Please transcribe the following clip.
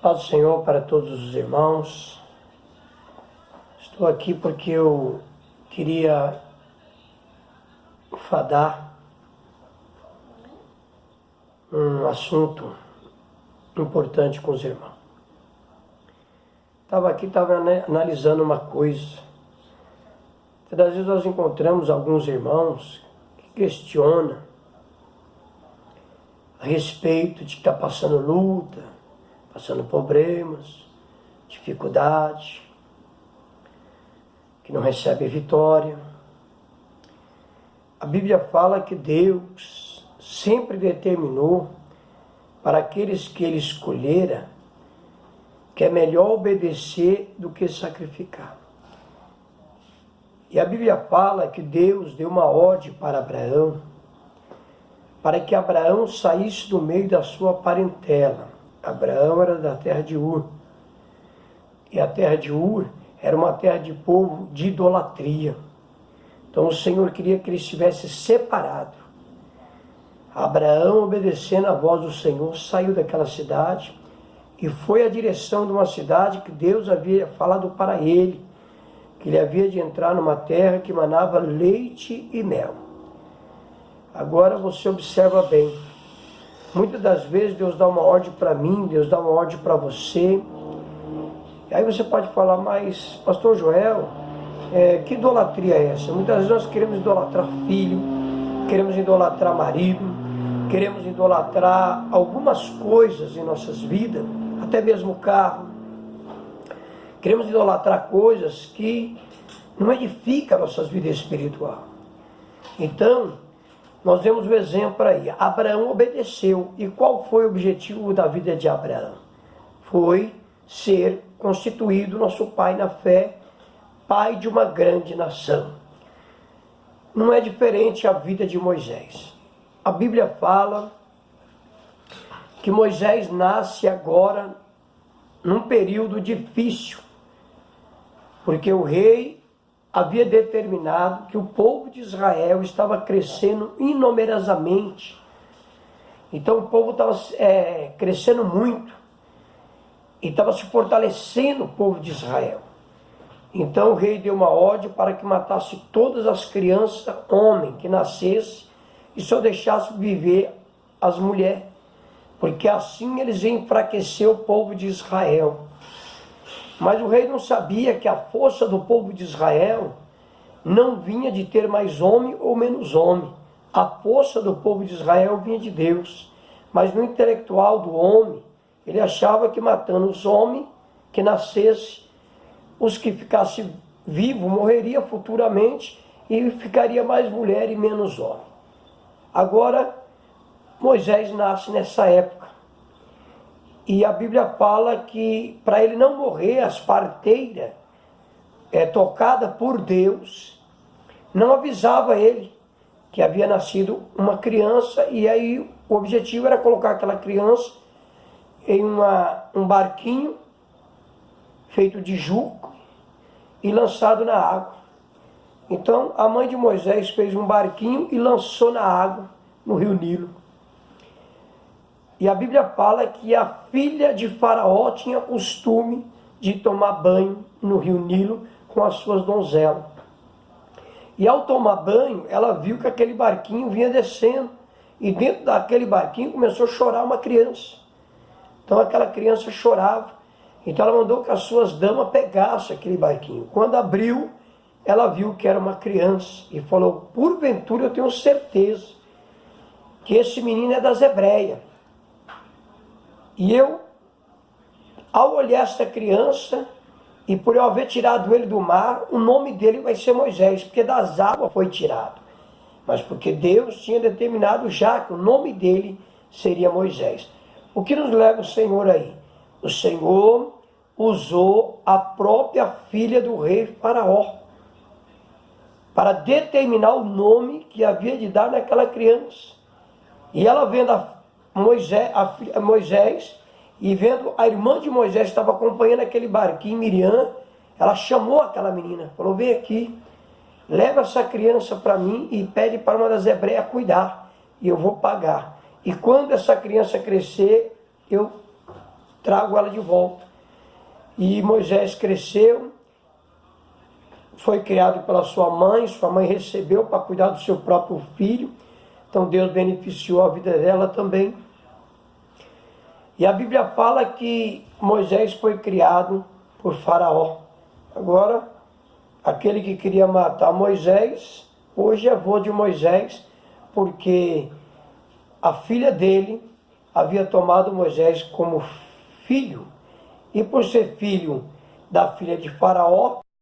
Paz do Senhor para todos os irmãos. Estou aqui porque eu queria fadar um assunto importante com os irmãos. Estava analisando uma coisa. Às vezes nós encontramos alguns irmãos que questionam a respeito de estar passando luta, passando problemas, dificuldade, que não recebe vitória. A Bíblia fala que Deus sempre determinou para aqueles que Ele escolhera que é melhor obedecer do que sacrificar. E a Bíblia fala que Deus deu uma ordem para Abraão, para que Abraão saísse do meio da sua parentela. Abraão era da terra de Ur. E a terra de Ur era uma terra de povo de idolatria. Então o Senhor queria que ele estivesse separado. Abraão, obedecendo a voz do Senhor, saiu daquela cidade e foi à direção de uma cidade que Deus havia falado para ele, que ele havia de entrar numa terra que manava leite e mel. Agora você observa bem. Muitas das vezes Deus dá uma ordem para mim, Deus dá uma ordem para você. E aí você pode falar, mas pastor Joel, que idolatria é essa? Muitas vezes nós queremos idolatrar filho, queremos idolatrar marido, queremos idolatrar algumas coisas em nossas vidas, até mesmo carro. Queremos idolatrar coisas que não edificam nossas vidas espirituais. Então, nós vemos o exemplo aí. Abraão obedeceu. E qual foi o objetivo da vida de Abraão? Foi ser constituído nosso pai na fé, pai de uma grande nação. Não é diferente a vida de Moisés. A Bíblia fala que Moisés nasce agora num período difícil, porque o rei havia determinado que o povo de Israel estava crescendo inumerosamente. Então o povo estava crescendo muito e estava se fortalecendo o povo de Israel. Então o rei deu uma ordem para que matasse todas as crianças, homem que nascesse, e só deixasse viver as mulheres, porque assim eles iam enfraquecer o povo de Israel. Mas o rei não sabia que a força do povo de Israel não vinha de ter mais homem ou menos homem. A força do povo de Israel vinha de Deus. Mas no intelectual do homem, ele achava que matando os homens que nascessem, os que ficassem vivos morreriam futuramente e ficaria mais mulher e menos homem. Agora, Moisés nasce nessa época. E a Bíblia fala que para ele não morrer, as parteiras, tocada por Deus, não avisava ele que havia nascido uma criança, e aí o objetivo era colocar aquela criança em um barquinho feito de juco e lançado na água. Então a mãe de Moisés fez um barquinho e lançou na água, no rio Nilo. E a Bíblia fala que a filha de Faraó tinha costume de tomar banho no rio Nilo com as suas donzelas. E ao tomar banho, ela viu que aquele barquinho vinha descendo. E dentro daquele barquinho começou a chorar uma criança. Então aquela criança chorava. Então ela mandou que as suas damas pegassem aquele barquinho. Quando abriu, ela viu que era uma criança. E falou, porventura eu tenho certeza que esse menino é das hebreias. E eu, ao olhar essa criança, e por eu haver tirado ele do mar, o nome dele vai ser Moisés, porque das águas foi tirado. Mas porque Deus tinha determinado já que o nome dele seria Moisés. O que nos leva o Senhor aí? O Senhor usou a própria filha do rei Faraó para determinar o nome que havia de dar naquela criança. E ela vendo Moisés, e vendo a irmã de Moisés estava acompanhando aquele barquinho, Miriam, ela chamou aquela menina, falou, vem aqui, leva essa criança para mim e pede para uma das hebreias cuidar, e eu vou pagar. E quando essa criança crescer, eu trago ela de volta. E Moisés cresceu, foi criado pela sua mãe recebeu para cuidar do seu próprio filho, então Deus beneficiou a vida dela também. E a Bíblia fala que Moisés foi criado por Faraó. Agora, aquele que queria matar Moisés, hoje é avô de Moisés, porque a filha dele havia tomado Moisés como filho, e por ser filho da filha de Faraó,